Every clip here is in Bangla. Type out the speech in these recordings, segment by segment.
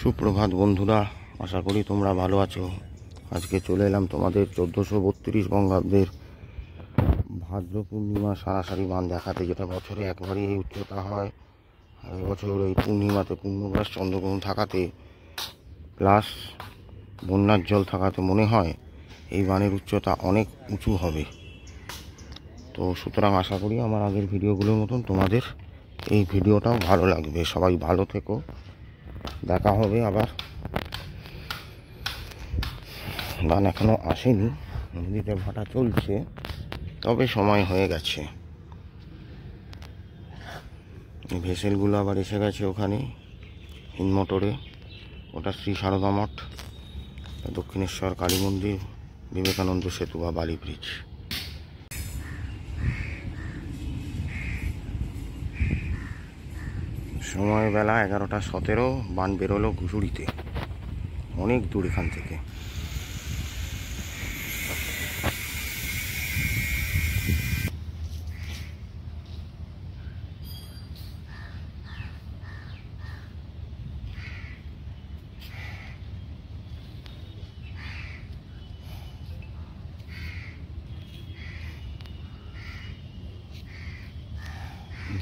সুপ্রভাত বন্ধুরা, আশা করি তোমরা ভালো আছো। আজকে চলে এলাম তোমাদের 1432 বঙ্গাব্দের ভাদ্র পূর্ণিমা সারাসারি বাঁধ দেখাতে, যেটা বছরে একবারই এই উচ্চতা হয়। আর এবছর এই পূর্ণিমাতে পূর্ণগ্রাস চন্দ্রগ্রহণ থাকাতে প্লাস বন্যার জল থাকাতে মনে হয় এই বাঁধের উচ্চতা অনেক উঁচু হবে। তো সুতরাং আশা করি আমার আগের ভিডিওগুলোর মতন তোমাদের এই ভিডিওটাও ভালো লাগবে। সবাই ভালো থেকো, দেখা হবে আবার। বান এখনো আসেনি, নদীতে ভাটা চলছে, তবে সময় হয়ে গেছে। ভেসেলগুলো আবার এসে গেছে ওখানে হিন্দমোটরে। ওটা শ্রী সারদা মঠ, দক্ষিণেশ্বর কালী মন্দির, বিবেকানন্দ সেতু বা বালি ব্রিজ। সময় বেলা 11:17, বান বেরোলো ঘুষুরিতে, অনেক দূর এখান থেকে।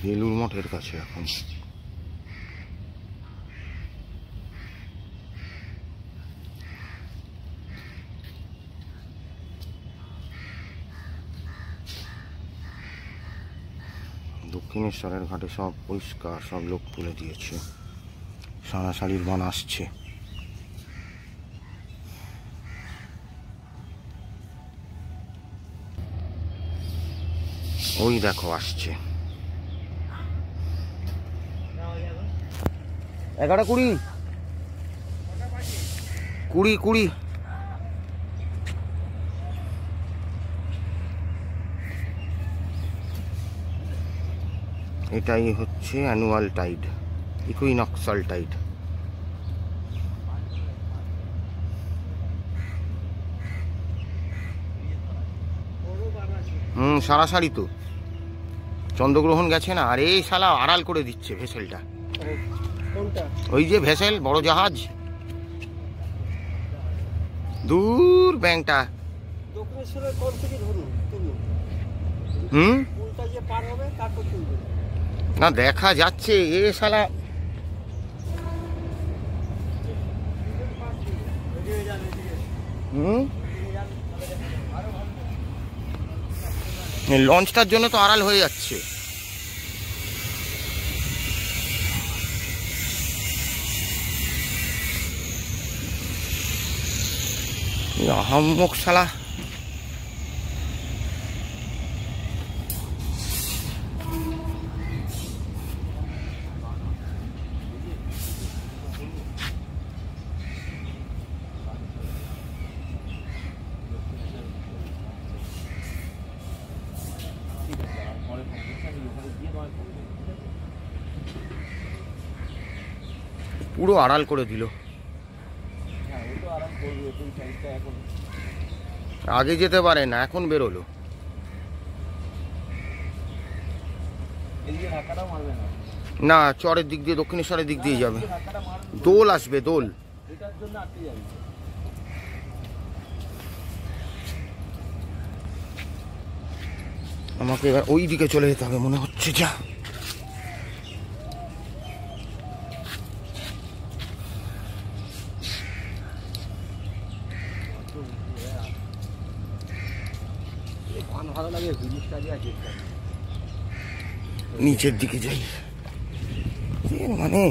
বেলুর মঠের কাছে এখন। দক্ষিণেশ্বরের ঘাটে সব পরিষ্কার, সব লোক তুলে দিয়েছে। সারাসারির বান আসছে। ওই দেখো আসছে। 11:20 এটাই হচ্ছে অ্যানুয়াল টাইড, ইকুইনক্সাল টাইড। সারাসারি তো চন্দ্রগ্রহণ গেছে না। আর এই শালা আড়াল করে দিচ্ছে ভেসেলটা। ওই যে ভেসেল, বড় জাহাজ, দূর ব্যাংকটা। না দেখা যাচ্ছে এ শালা। লঞ্চটার জন্য তো আড়াল হয়ে যাচ্ছে। আহাম্মক শালা। পুরো আড়াল করে দিল। আগে যেতে পারে না, এখন বেরোলো। না, চরের দিক দিয়ে, দক্ষিণেশ্বরের দিক দিয়ে যাবে। দোল আসবে, দোল। আমাকে এবার ওই দিকে চলে যেতে হবে মনে হচ্ছে। যা নিচের দিকে যাই, মানে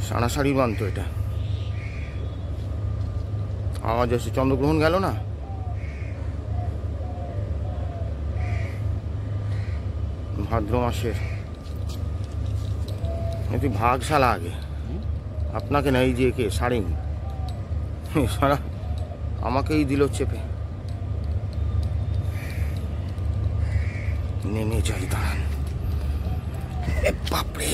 সারাসারির বাঁধ তো এটা। আওয়াজ আসছে, চন্দ্রগ্রহণ গেল না? ভাদ্র মাসের এটি ভাগশালা আগে আপনাকে না, এই যে কে সারিং সারা আমাকেই দিল চেপে। নেমে যাই, দাঁড়ান। বাপরে,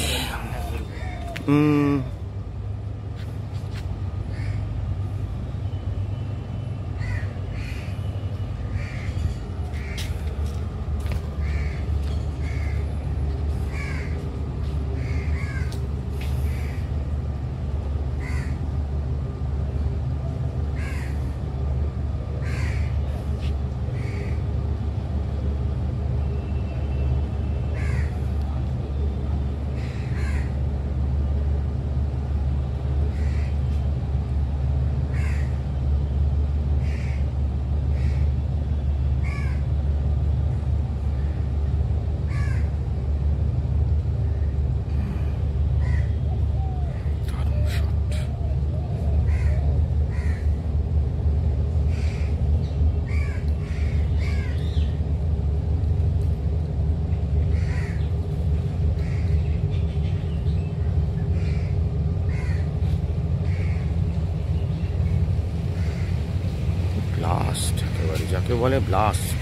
ব্লাস্ট একেবারে, যাকে বলে ব্লাস্ট।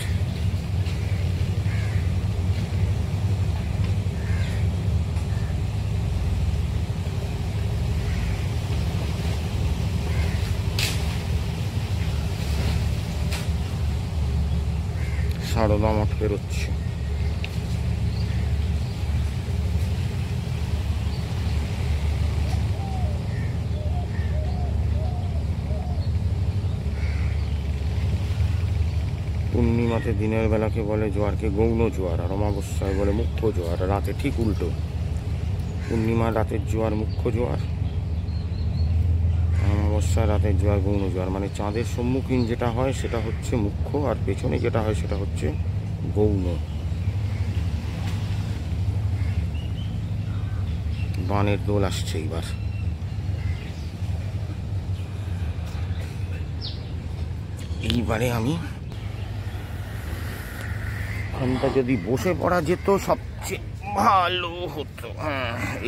সারদা মঠ বেরোচ্ছে। পূর্ণিমাতে দিনের বেলাকে বলে জোয়ারকে গৌণ জোয়ার, আর অমাবস্যায় বলে মুখ্য জোয়ার। রাতে ঠিক উল্টো, পূর্ণিমা রাতের জোয়ার মুখ্য জোয়ার, অমাবস্যায় রাতের জোয়ার গৌণ জোয়ার। মানে চাঁদের সম্মুখীন যেটা হয় সেটা হচ্ছে মুখ্য, আর পেছনে যেটা হয় সেটা হচ্ছে গৌণ। বানের দোল আসছে এইবার। এইবারে আমি এখানটা যদি বসে পড়া যেত সবচেয়ে ভালো হতো।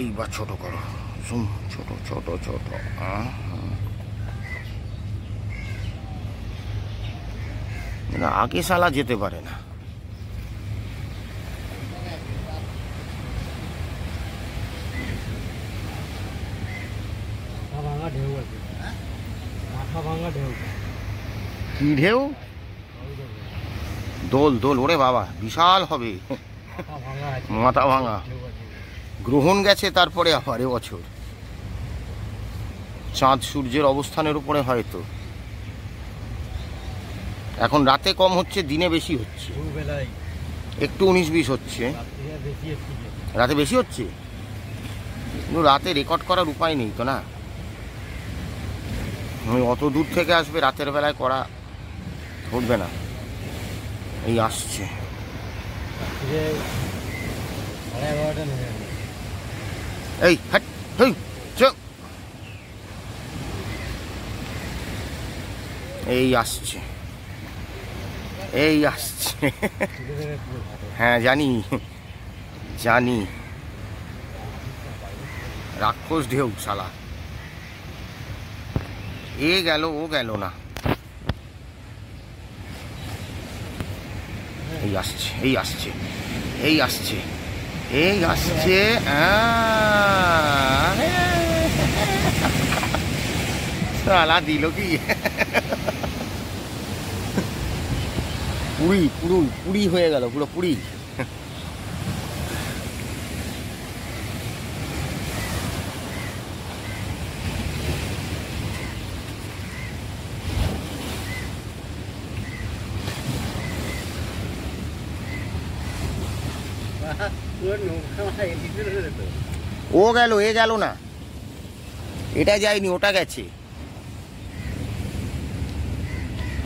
এইবার ছোট করো, জুম, ছোট ছোট ছোট। আগে শালা যেতে পারে না। কি ঢেউ? দোল দোল, ওরে বাবা বিশাল হবে, মাথা ভাঙা। গ্রহণ গেছে তারপরে আবার এবছর চাঁদ সূর্যের অবস্থানের উপরে হয়তো। এখন রাতে কম হচ্ছে, দিনে বেশি হচ্ছে, একটু 19-20 হচ্ছে, রাতে বেশি হচ্ছে। কিন্তু রাতে রেকর্ড করার উপায় নেই তো না, অত দূর থেকে আসবে, রাতের বেলায় করা ধরবে না। এই আসছে, এই হাট হই চল, এই আসছে, এই আসছে। হ্যাঁ জানি জানি, রাক্ষস ঢেউ শালা। এ গেল ও গেল না, এই আসছে, এই আসছে, এই আসছে, এই আসছে। শালা দিল কি পুরি, পুরো পুরি হয়ে গেল, পুরো পুরি। ও গেল, এ গেল না, এটা যায়নি, ওটা গেছে।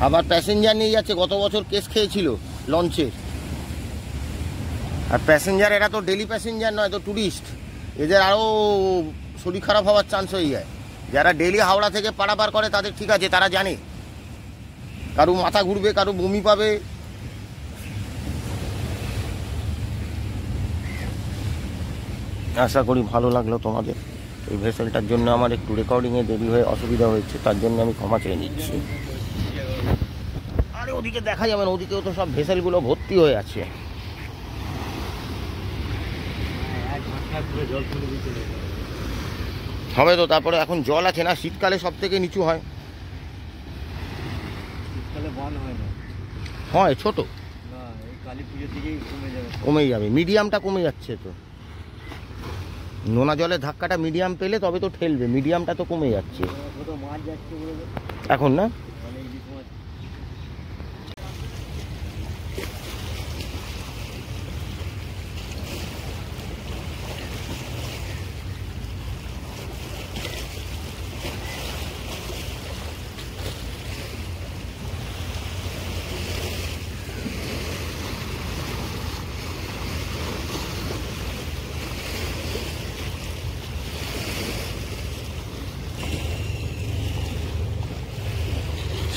আবার প্যাসেঞ্জার নিয়ে যাচ্ছে, গত বছর কেস খেয়েছিল লঞ্চের। আর প্যাসেঞ্জার, এরা তো ডেলি প্যাসেঞ্জার নয়, তো ট্যুরিস্ট, এদের আরও শরীর খারাপ হওয়ার চান্স হয়ে যায়। যারা ডেইলি হাওড়া থেকে পারাপার করে তাদের ঠিক আছে, তারা জানে কারো মাথা ঘুরবে, কারো বমি পাবে। আশা করি ভালো লাগলো তোমাদের। এই ভেসেলটার জন্য আমার একটু রেকর্ডিংয়ে দেরি হয়ে অসুবিধা হয়েছে, তার জন্য আমি ক্ষমা চেয়ে নিচ্ছি। আরে ওদিকে দেখা যাবে না, ওদিকেও তো সব ভেসেলগুলো ভর্তি হয়ে আছে। হবে তো, তারপরে এখন জল আছে না, শীতকালে সব থেকে নিচু হয়। হয় ছোট, কমে যাবে, মিডিয়ামটা কমে যাচ্ছে তো। নোনা জলের ধাক্কাটা মিডিয়াম পেলে তবে তো ঠেলবে, মিডিয়ামটা তো কমে যাচ্ছে এখন না।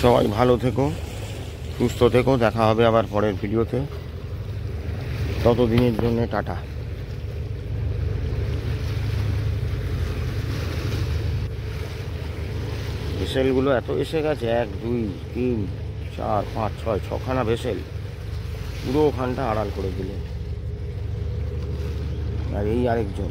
সবাই ভালো থেকো, সুস্থ থেকো, দেখা হবে আবার পরের ভিডিওতে। ততদিনের জন্য টাটা। ভেসেলগুলো এত এসে গেছে, 1 2 3 4 5 6 6খানা ভেসেল পুরো ওখানটা আড়াল করে দিলে। আর এই আরেকজন